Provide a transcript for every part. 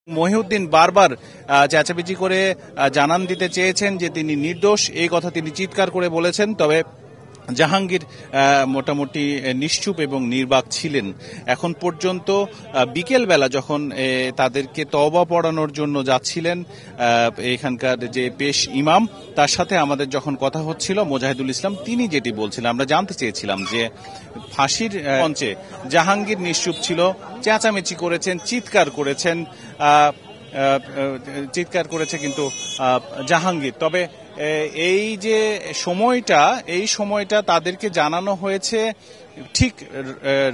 মহিউদ্দিন বারবার চেঁচামেচি করে জানান দিতে চেয়েছেন যে তিনি নির্দোষ, এই কথা তিনি চিৎকার করে বলেছেন। তবে জাহাঙ্গীর মোটামুটি নিশ্চুপ এবং নির্বাক ছিলেন। এখন পর্যন্ত বিকেলবেলা যখন তাদেরকে তওবা পড়ানোর জন্য যাচ্ছিলেন এখানকার যে পেশ ইমাম, তার সাথে আমাদের যখন কথা হচ্ছিল মোজাহিদুল ইসলাম তিনি যেটি বলছিলেন, আমরা জানতে চেয়েছিলাম যে ফাঁসির মঞ্চে জাহাঙ্গীর নিশ্চুপ ছিল, চেঁচামেচি করেছেন, চিৎকার করেছে কিন্তু জাহাঙ্গীর। তবে এই যে সময়টা তাদেরকে জানানো হয়েছে ঠিক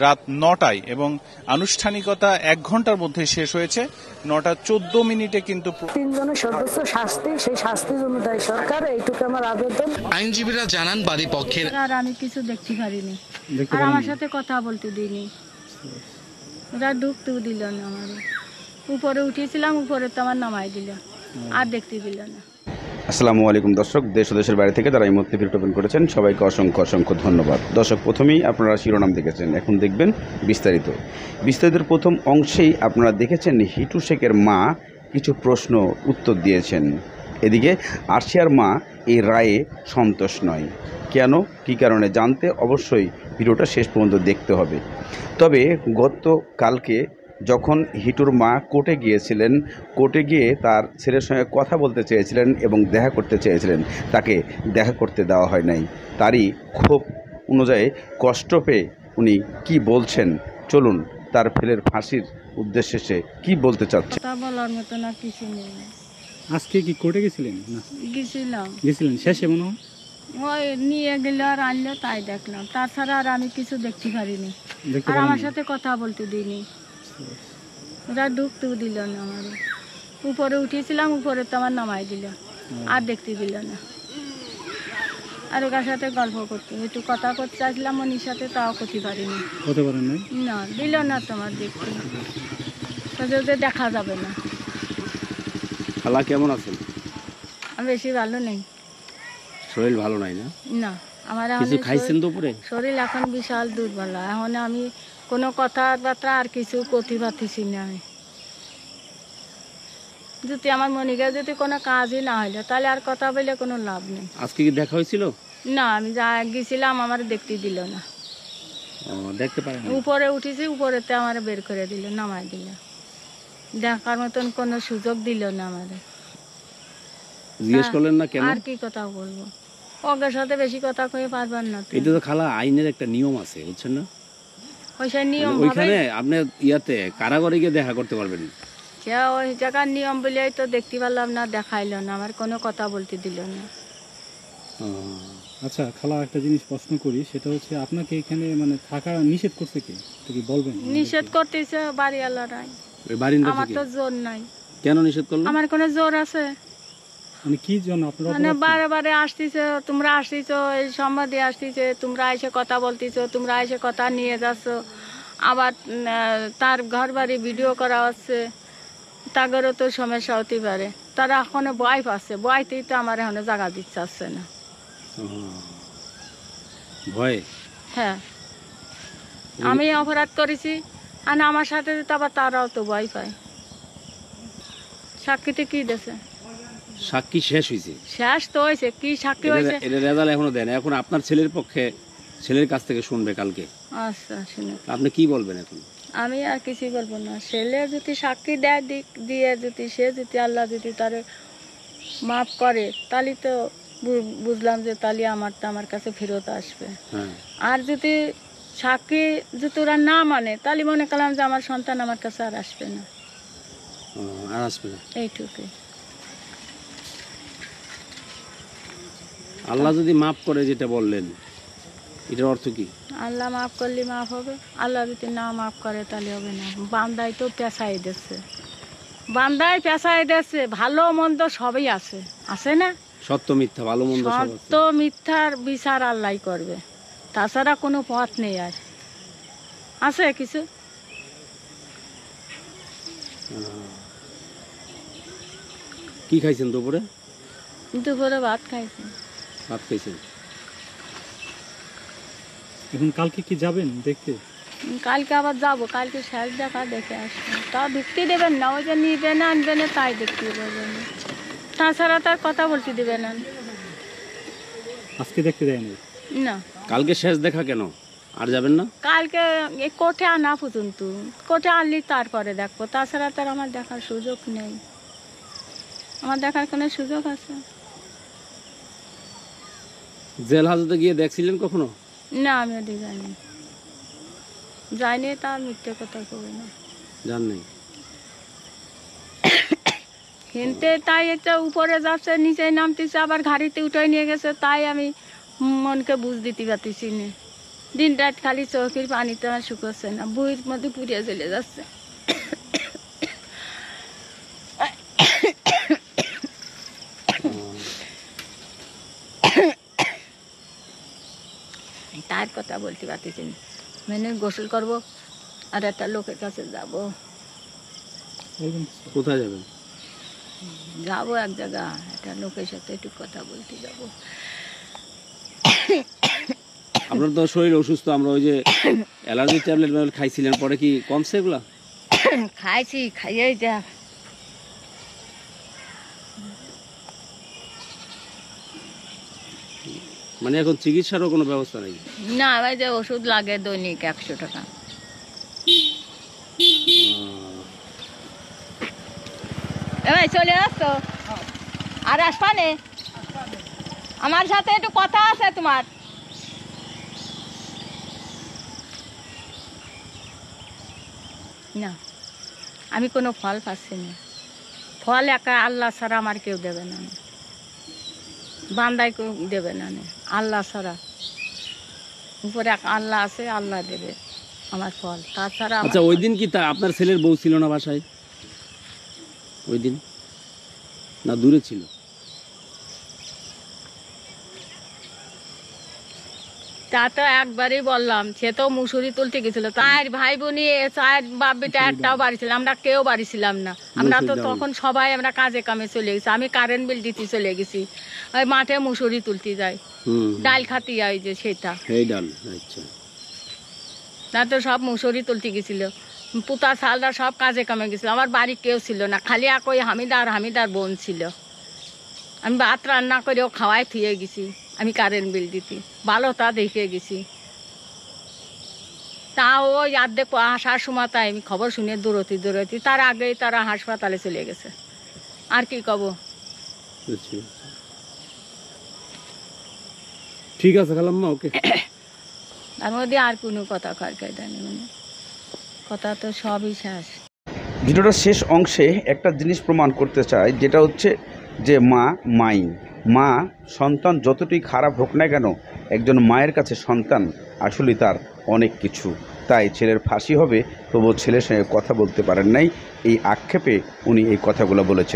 রাত 9টায় এবং আনুষ্ঠানিকতা 1 ঘন্টার মধ্যে শেষ হয়েছে। 9:14 কিন্তু 3 জনের সর্বোচ্চ শাস্তি, সেই শাস্তির জন্য দায়ী সরকার, এইটুকু আমার আবেদন। আইনজীবীরা জানান বাদী পক্ষের আর আমি কিছু দেখতে পারিনি, আর আমার সাথে কথা বলতে দিইনি, ওরা ঢুকতেও দিল না। আমার উপরে উঠেছিলাম, উপরে তো আমার নামাই দিল, আর দেখতে দিল না। আসসালামু আলাইকুম দর্শক, দেশ ও দেশের বাইরে থেকে যারা এই মুহূর্তে ভিডিও ওপেন করেছেন সবাইকে অসংখ্য অসংখ্য ধন্যবাদ। দর্শক, প্রথমেই আপনারা শিরোনাম দেখেছেন, এখন দেখবেন বিস্তারিতের প্রথম অংশেই আপনারা দেখেছেন হিটু শেখের মা কিছু প্রশ্ন উত্তর দিয়েছেন। এদিকে আরশিয়ার মা এই রায়ে সন্তোষ নয়। কেন, কী কারণে জানতে অবশ্যই ভিডিওটা শেষ পর্যন্ত দেখতে হবে। তবে গতকালকে যখন হিটুর মা কোর্টে গিয়েছিলেন, কোর্টে গিয়ে তার ছেলের সঙ্গে কথা বলতে চেয়েছিলেন এবং দেখা করতে চেয়েছিলেন, তাকে দেখা করতে দেওয়া হয় নাই। তারই ক্ষোভ অনুযায়ী কষ্ট পেয়ে উনি কি বলছেন, চলুন তার ছেলের ফাঁসির উদ্দেশ্যে সে কি বলতে চাচ্ছে। কথা বলার মতো না কিছু নেই। আজকে কি কোর্টে গেছিলেন? না, গেছিলেন শেষে মনে হয়। ওই নিয়ে গেল আর আনলো, তাই দেখলাম, তাছাড়া আর আমি কিছু দেখতে পারিনি, আর আমার সাথে কথা বলতে দিইনি, ওরা ঢুকতেও দিল না। আমার উপরে উঠেছিলাম, উপরে তো আমার নামাই দিল, আর দেখতে দিল না। আর ওর সাথে গল্প করতে, একটু কথা করতে চাইছিলাম উনির সাথে, তাও করতে পারিনি। না, দিল না তোমার দেখতে, ওদের দেখা যাবে না। খালা কেমন আছেন? আমি বেশি ভালো নেই। শরীর ভালো নাই? না, আমার কিছু খাইছেন দুপুরে? শরীর এখন বিশাল দুর্বল, এখন আমি কোনো কথাবার্তা আর কিছু করতে পারতেছি না। আমি যদি আমার মনিকা যদি কোনো কাজই না হইলো, তাহলে আর কথা বলে কোনো লাভ নেই। আজকে কি দেখা হয়েছিল? না, আমি যা গেছিলাম আমার দেখতে দিল না। দেখতে পারেন? উপরে উঠেছি, উপরেতে আমার বের করে দিল, নামাই দিল, দেখার মতন কোনো সুযোগ দিল না আমাদের। জিজ্ঞেস করলেন না কেন? আর কি কথা বলবো, ওদের সাথে বেশি কথা কয়ে পারবেন না। এটা তো খালা আইনের একটা নিয়ম আছে, বুঝছেন না? ওইসব নিয়ম ওইখানে আপনি কারাগারে গিয়ে দেখা করতে পারবেন। ওই জায়গার নিয়ম বলেই তো দেখতে পারলাম না, দেখাইলো না, আমার কোনো কথা বলতে দিল না। আচ্ছা খালা, একটা জিনিস প্রশ্ন করি, সেটা হচ্ছে আপনাকে এখানে মানে থাকা নিষেধ করছে কে, কি বলবেন? নিষেধ করতেছে বাড়িওয়ালারাই, আমার তো জোর নাই। কেন নিষেধ করলো? আমার কোনো জোর আছে? মানে কি জন্য আপনারা মানে বারে বারে আসতেছে, তোমরা আসতেছ, এই সম্বাদে আসতেছে, তোমরা এসে কথা বলতেছো, তোমরা এসে কথা নিয়ে যাচ্ছ, আবার তার ঘর বাড়ি ভিডিও করা হচ্ছে, তাদেরও তো সমস্যা হতে পারে। তারা এখনো ভয় পাচ্ছে, ভয়তেই তো আমার এখনো জায়গা দিচ্ছে আসছে না। ভয়? হ্যাঁ, আমি অপরাধ করেছি, আর আমার সাথে আবার তারাও তো ভয় পায়। সাক্ষীতে কি দেছে? সাক্ষী শেষ হয়েছে? শেষ তো হয়েছে, কি সাক্ষী হয়েছে এটা রেজাল্ট এখনো দেন। এখন আপনার ছেলের পক্ষে, ছেলের কাছ থেকে শুনবে কালকে। আচ্ছা, শুনে আপনি কি বলবেন এখন? আমি আর কিছুই বলবো না। ছেলে যদি সাক্ষী দেয়, দিয়ে যদি সে যদি আল্লাহ যদি তার মাফ করে, তাহলে তো বুঝলাম যে তাহলে আমার কাছে ফেরত আসবে। আর যদি সাক্ষী যদি ওরা না মানে, তাহলে মনে করলাম যে আমার সন্তান আমার কাছে আর আসবে না। এইটুকু। আল্লাহ যদি মাফ করে, যেটা বললেন, এটার অর্থ কি? আল্লাহ মাফ করলে মাফ হবে, আল্লাহ যদি না মাফ করে তাহলে হবে না। বান্দায় তো পেশাই দিচ্ছে, ভালো মন্দ সবই আছে, আছে না? সত্য মিথ্যা, ভালো মন্দ, সত্য মিথ্যার বিচার আল্লাহ করবে, তাছাড়া কোনো পথ নেই। আর আছে কিছু? কি খাইছেন দুপুরে? দুপুরে ভাত খাইছি। এখন কালকে কি যাবেন দেখতে? কালকে আবার যাবো, কালকে শেষ দেখা দেখে আসবো। তা ঢুকতে দেবেন না, ওই যে নিবে না আনবে না তাই দেখতে দেবেন, তাছাড়া তার কথা বলতে দেবে না। আজকে দেখতে দেয়নি? না, কালকে শেষ দেখা কেন, আর যাবেন না? কালকে এই কোর্টে আনা পর্যন্ত, কোর্টে আনলি তারপরে দেখবো, তাছাড়া তার আমার দেখার সুযোগ নেই। আমার দেখার কোনো সুযোগ আছে? জেল হাজতে গিয়ে দেখছিলেন কখনো? না, আমি ওটি যাইনি, যাইনি, তার মিথ্যে কথা কবে না জান নাই। কিনতে তাই এটা উপরে যাচ্ছে, নিচে নামতেছে, আবার গাড়িতে উঠে নিয়ে গেছে, তাই আমি মনকে বুঝ দিতে পারতেছি না। দিন রাত খালি চোখের পানিতে আমার শুকোচ্ছে না, বইয়ের মধ্যে পুড়িয়ে চলে যাচ্ছে। তার কথা বলতে পারতেছি না, মানে গোসল করবো আর একটা লোকের কাছে যাব। কোথায় যাবেন? যাবো এক জায়গা, একটা লোকের সাথে একটু কথা বলতে যাব। আপনার তো শরীর অসুস্থ, আমরা ওই যে অ্যালার্জি ট্যাবলেট খাইছিলেন, পরে কি কমছে এগুলা? খাইছি, খাইয়ে যা মানে এখন চিকিৎসারও কোনো ব্যবস্থা নেই? না, ভাই যে ওষুধ লাগে দৈনিক 100 টাকা। এবার চলে আসছো, আর আসবা নে, আমার সাথে একটু কথা আছে তোমার। না, আমি কোনো ফল পাচ্ছি না, ফল একা আল্লাহ ছাড়া আমার কেউ দেবে না, বান্দায় কেউ দেবে না, আল্লাহ ছাড়া। উপরে এক আল্লাহ আছে, আল্লাহ দেবে আমার ফল, তাছাড়া আচ্ছা, ওই দিন কি তা আপনার ছেলের বউ ছিল না বাসায় ওই দিন, না দূরে ছিল? তা তো একবারই বললাম, সে তো মুসুরি তুলতে গেছিল, তার ভাই বোনি চার বাপ বেটা একটাও বাড়ি ছিল, আমরা কেউ বাড়ি ছিলাম না। আমরা তো তখন সবাই আমরা কাজে কামে চলে গেছি, আমি কারেন্ট বিল দিতে চলে গেছি, ওই মাঠে মুসুরি তুলতে যাই, ডাল খাতি হয় যে সেটা, আচ্ছা, তা তো সব মুসুরি তুলতে গেছিল, পুতা শালরা সব কাজে কামে গেছিল, আমার বাড়ি কেউ ছিল না, খালি এক ওই হামিদার বোন ছিল। আমি ভাত রান্না করেও খাওয়াই থুয়ে গেছি, আমি কারেন্ট বিল দিতে ভালো তা দেখে গেছি। তা ওই অর্ধেক আসার সময় তাই আমি খবর শুনে দৌড়তি, তার আগেই তারা হাসপাতালে চলে গেছে, আর কি কব। ঠিক আছে খালাম্মা, ওকে। তার মধ্যে আর কোনো কথা কারকাইটা নেই, মানে কথা তো সবই শেষ। ভিডিওটার শেষ অংশে একটা জিনিস প্রমাণ করতে চাই, যেটা হচ্ছে যে মা সন্তান যতটুকুই খারাপ হোক না কেন, একজন মায়ের কাছে সন্তান আসলে তার অনেক কিছু। তাই ছেলের ফাঁসি হবে, তবুও ছেলের সঙ্গে কথা বলতে পারেন নাই, এই আক্ষেপে উনি এই কথাগুলো বলেছেন।